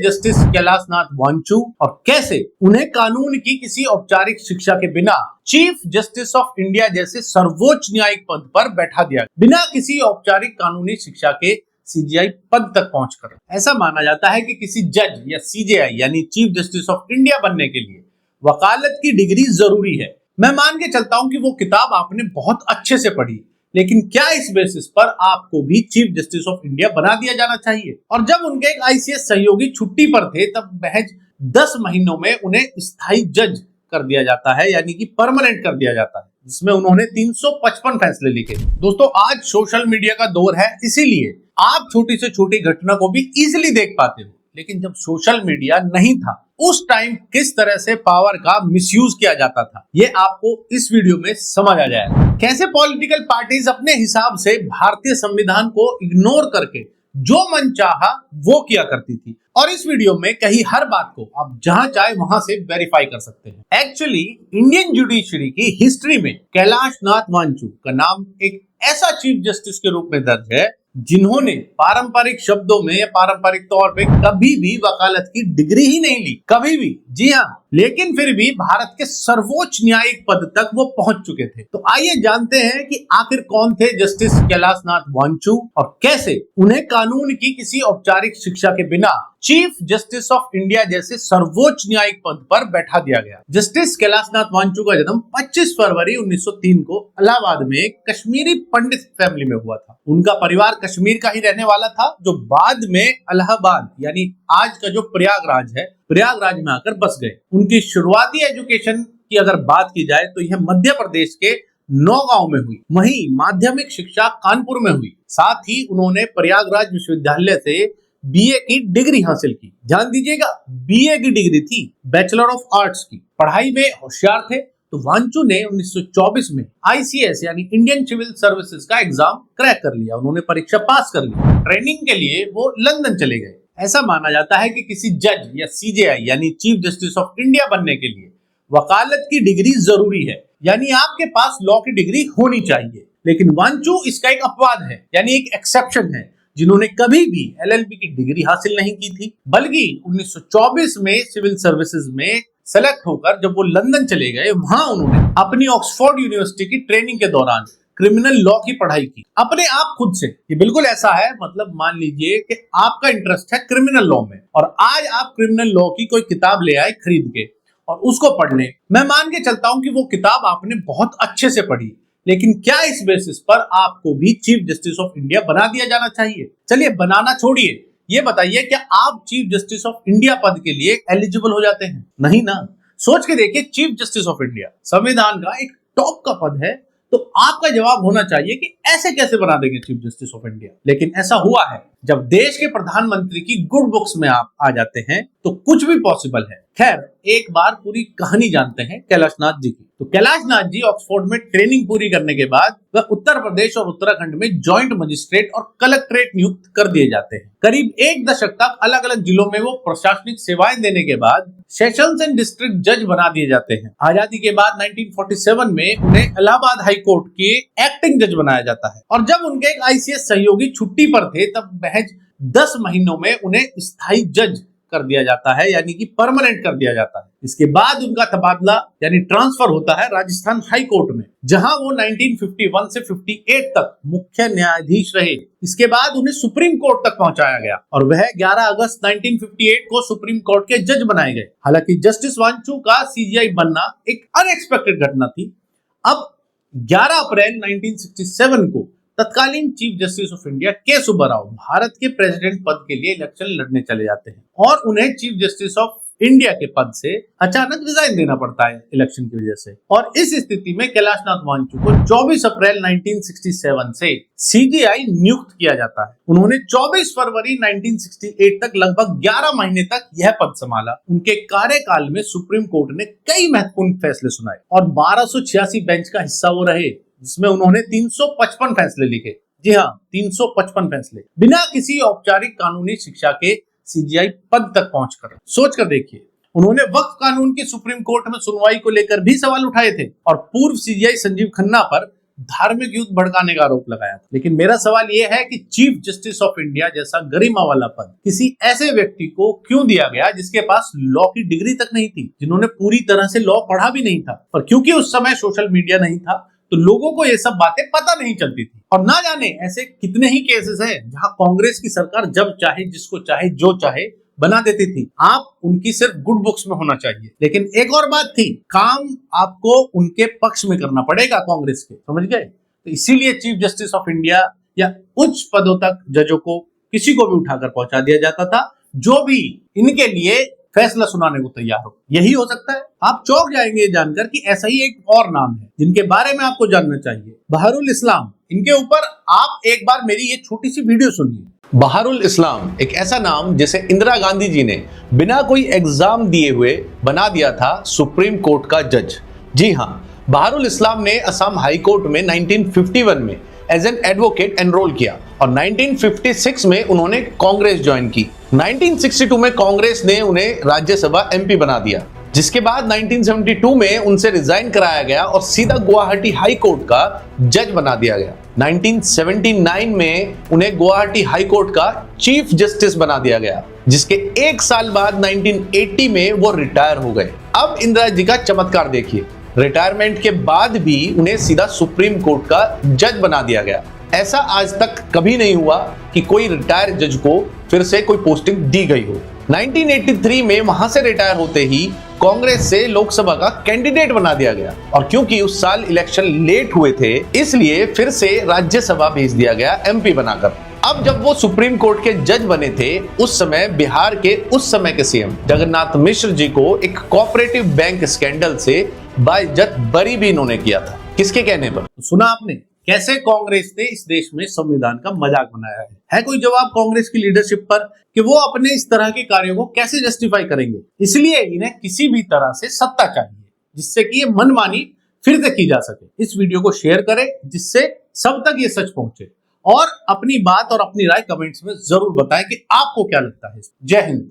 Justice Kailashnath Wanchu और कैसे उन्हें कानून की किसी औपचारिक शिक्षा के बिना चीफ जस्टिस ऑफ इंडिया जैसे सर्वोच्च न्यायिक पद पर बैठा दिया बिना किसी औपचारिक कानूनी शिक्षा के सीजीआई पद तक पहुंचकर। ऐसा माना जाता है कि किसी जज या सीजेआई यानी चीफ जस्टिस ऑफ इंडिया बनने के लिए वकालत की डिग्री जरूरी है। मैं मान के चलता हूं कि वो किताब आपने बहुत अच्छे से पढ़ी, लेकिन क्या इस बेसिस पर आपको भी चीफ जस्टिस ऑफ इंडिया बना दिया जाना चाहिए? और जब उनके एक आईसीएस सहयोगी छुट्टी पर थे तब महज 10 महीनों में उन्हें स्थायी जज कर दिया जाता है, यानी कि परमानेंट कर दिया जाता है, जिसमें उन्होंने 355 फैसले लिखे। दोस्तों, आज सोशल मीडिया का दौर है, इसीलिए आप छोटी से छोटी घटना को भी इजीली देख पाते हो। लेकिन जब सोशल मीडिया नहीं था, उस टाइम किस तरह से पावर का मिसयूज किया जाता था, ये आपको इस वीडियो में समझ आ जाएगा। कैसे पॉलिटिकल पार्टीज अपने हिसाब से भारतीय संविधान को इग्नोर करके जो मन चाहा वो किया करती थी, और इस वीडियो में कही हर बात को आप जहां चाहे वहां से वेरीफाई कर सकते हैं। एक्चुअली इंडियन जुडिशरी की हिस्ट्री में कैलाशनाथ वांचू का नाम एक ऐसा चीफ जस्टिस के रूप में दर्ज है जिन्होंने पारंपरिक शब्दों में या पारंपरिक तौर पे कभी भी वकालत की डिग्री ही नहीं ली, कभी भी। जी हाँ, लेकिन फिर भी भारत के सर्वोच्च न्यायिक पद तक वो पहुंच चुके थे। तो आइए जानते हैं कि आखिर कौन थे जस्टिस कैलाशनाथ वांचू और कैसे उन्हें कानून की किसी औपचारिक शिक्षा के बिना चीफ जस्टिस ऑफ इंडिया जैसे सर्वोच्च न्यायिक पद पर बैठा दिया गया। जस्टिस कैलाशनाथ वांचू का जन्म 25 फरवरी 1903 को इलाहाबाद में एक कश्मीरी पंडित फैमिली में हुआ था। उनका परिवार कश्मीर का ही रहने वाला था, जो बाद में इलाहाबाद यानी आज का जो प्रयागराज है, प्रयागराज में आकर बस गए। उनकी शुरुआती एजुकेशन की अगर बात की जाए तो यह मध्य प्रदेश के नौगांव में हुई। वहीं माध्यमिक शिक्षा कानपुर में हुई। साथ ही उन्होंने प्रयागराज विश्वविद्यालय से बीए की डिग्री हासिल की। ध्यान दीजिएगा, बीए की डिग्री थी, बैचलर ऑफ आर्ट्स की। पढ़ाई में होशियार थे, तो वांचू ने 1924 में आईसीएस यानी इंडियन सिविल सर्विसेज का एग्जाम क्रैक कर लिया। उन्होंने परीक्षा पास कर ली। ट्रेनिंग के लिए वो लंदन चले गए। ऐसा माना जाता है कि किसी जज या सीजेआई यानी चीफ जस्टिस ऑफ इंडिया बनने के लिए वकालत की डिग्री जरूरी है, यानी आपके पास लॉ की डिग्री होनी चाहिए। लेकिन वांचू इसका एक अपवाद है, यानी एक एक्सेप्शन है, जिन्होंने कभी भी एलएलबी की डिग्री हासिल नहीं की थी, बल्कि 1924 में सिविल सर्विसेज में सेलेक्ट होकर जब वो लंदन चले गए, वहां उन्होंने अपनी ऑक्सफोर्ड यूनिवर्सिटी की ट्रेनिंग के दौरान क्रिमिनल लॉ की पढ़ाई की अपने आप खुद से। ये बिल्कुल ऐसा है, मतलब मान लीजिए कि आपका इंटरेस्ट है क्रिमिनल लॉ में और आज आप क्रिमिनल लॉ की कोई किताब ले आए खरीद के और उसको पढ़ ले। मैं मान के चलता हूं कि वो किताब आपने बहुत अच्छे से पढ़ी, लेकिन क्या इस बेसिस पर आपको भी चीफ जस्टिस ऑफ इंडिया बना दिया जाना चाहिए? चलिए, बनाना छोड़िए, ये बताइए क्या आप चीफ जस्टिस ऑफ इंडिया पद के लिए एलिजिबल हो जाते हैं? नहीं ना। सोच के देखिए, चीफ जस्टिस ऑफ इंडिया संविधान का एक टॉप का पद है, तो आपका जवाब होना चाहिए कि ऐसे कैसे बना देंगे चीफ जस्टिस ऑफ इंडिया। लेकिन ऐसा हुआ है, जब देश के प्रधानमंत्री की गुड बुक्स में आप आ जाते हैं तो कुछ भी पॉसिबल है। खैर, एक बार पूरी कहानी जानते हैं कैलाशनाथ जी की। तो कैलाशनाथ जी ऑक्सफोर्ड में ट्रेनिंग पूरी करने के बाद वह उत्तर प्रदेश और उत्तराखंड में जॉइंट मजिस्ट्रेट और कलेक्ट्रेट नियुक्त कर दिए जाते हैं। करीब 1 दशक तक अलग अलग जिलों में वो प्रशासनिक सेवाएं देने के बाद सेशंस एंड डिस्ट्रिक्ट जज बना दिए जाते हैं। आजादी के बाद 1947 में उन्हें इलाहाबाद हाई कोर्ट के एक्टिंग जज बनाया जाता है, और जब उनके एक आईसीएस सहयोगी छुट्टी पर थे तब महज 10 महीनों में उन्हें स्थायी जज कर दिया जाता है, यानी कि परमानेंट कर दिया जाता है। इसके बाद उनका तबादला यानी ट्रांसफर होता है राजस्थान हाई कोर्ट में, जहां वो 1951 से 58 तक मुख्य न्यायाधीश रहे। इसके बाद उन्हें सुप्रीम कोर्ट तक पहुंचाया गया और वह 11 अगस्त 1958 को सुप्रीम कोर्ट के जज बनाए गए। हालांकि जस्टिस वांचू का सीजीआई बनना एक अनएक्सपेक्टेड घटना थी। अब 11 अप्रैल 1967 को तत्कालीन चीफ जस्टिस ऑफ इंडिया के सुब्बाराव भारत के प्रेसिडेंट पद के लिए इलेक्शन लड़ने चले जाते हैं और उन्हें चीफ जस्टिस ऑफ इंडिया के पद से अचानक रिजाइन देना पड़ता है इलेक्शन की वजह से। और इस स्थिति में कैलाशनाथ वांचू को 24 अप्रैल 1967 से सीजीआई नियुक्त किया जाता है। उन्होंने 24 फरवरी 1968 तक लगभग 11 महीने तक यह पद संभाला। उनके कार्यकाल में सुप्रीम कोर्ट ने कई महत्वपूर्ण फैसले सुनाए और 1286 बेंच का हिस्सा वो रहे, जिसमें उन्होंने 355 फैसले लिखे। जी हाँ, 355 फैसले बिना किसी औपचारिक कानूनी शिक्षा के सीजीआई पद तक पहुंचकर। सोच कर देखिए, उन्होंने वक्फ कानून की सुप्रीम कोर्ट में सुनवाई को लेकर भी सवाल उठाए थे और पूर्व सीजीआई संजीव खन्ना पर धार्मिक युद्ध भड़काने का आरोप लगाया था। लेकिन मेरा सवाल यह है कि चीफ जस्टिस ऑफ इंडिया जैसा गरिमा वाला पद किसी ऐसे व्यक्ति को क्यों दिया गया जिसके पास लॉ की डिग्री तक नहीं थी, जिन्होंने पूरी तरह से लॉ पढ़ा भी नहीं था। पर क्योंकि उस समय सोशल मीडिया नहीं था तो लोगों को ये सब बातें पता नहीं चलती थी। और ना जाने ऐसे कितने ही केसेस हैं जहां कांग्रेस की सरकार जब चाहे जिसको चाहे जो चाहे बना देती थी। आप उनकी सिर्फ गुड बुक्स में होना चाहिए। लेकिन एक और बात थी, काम आपको उनके पक्ष में करना पड़ेगा कांग्रेस के, समझ गए? तो इसीलिए चीफ जस्टिस ऑफ इंडिया या उच्च पदों तक जजों को किसी को भी उठाकर पहुंचा दिया जाता था जो भी इनके लिए फैसला सुनाने को तैयार हो। यही हो सकता है। आप चौंक जाएंगे जानकर कि ऐसा ही एक और नाम है जिनके बारे में आपको जानना चाहिए, बहारुल इस्लाम। इनके ऊपर आप एक बार मेरी ये छोटी सी वीडियो सुनिए। बहारुल इस्लाम एक ऐसा नाम जिसे इंदिरा गांधी जी ने बिना कोई एग्जाम दिए हुए बना दिया था सुप्रीम कोर्ट का जज। जी हाँ, बहारुल इस्लाम ने असम हाई कोर्ट में 1951 में एज एन एडवोकेट एनरोल किया और 1956 में उन्होंने कांग्रेस ज्वाइन की। 1962 में कांग्रेस ने उन्हें राज्यसभा एमपी बना दिया, जिसके बाद 1972 में उनसे रिजाइन कराया गया और सीधा गुवाहाटी हाई कोर्ट का जज बना दिया गया। 1979 में उन्हें गुवाहाटी हाई कोर्ट का चीफ जस्टिस बना दिया गया, जिसके एक साल बाद 1980 में वो रिटायर हो गए। अब इंदिरा जी का चमत्कार देखिए, रिटायरमेंट के बाद भी उन्हें सीधा सुप्रीम कोर्ट का जज बना दिया गया। ऐसा आज तक कभी नहीं हुआ कि कोई रिटायर जज को फिर से कोई पोस्टिंग दी गई हो। 1983 में वहां से रिटायर होते ही कांग्रेस से लोकसभा का कैंडिडेट बना दिया गया और क्योंकि उस साल इलेक्शन लेट हुए थे इसलिए फिर से राज्यसभा भेज दिया गया एमपी बनाकर। अब जब वो सुप्रीम कोर्ट के जज बने थे उस समय बिहार के उस समय के सीएम जगन्नाथ मिश्र जी को एक कोऑपरेटिव बैंक स्कैंडल से बाइज्जत बरी भी इन्होंने किया था। किसके कहने पर? सुना आपने कैसे कांग्रेस ने इस देश में संविधान का मजाक बनाया है कोई जवाब कांग्रेस की लीडरशिप पर कि वो अपने इस तरह के कार्यों को कैसे जस्टिफाई करेंगे? इसलिए इन्हें किसी भी तरह से सत्ता चाहिए जिससे कि ये मनमानी फिर से की जा सके। इस वीडियो को शेयर करें जिससे सब तक ये सच पहुंचे और अपनी बात और अपनी राय कमेंट्स में जरूर बताएं कि आपको क्या लगता है। जय हिंद।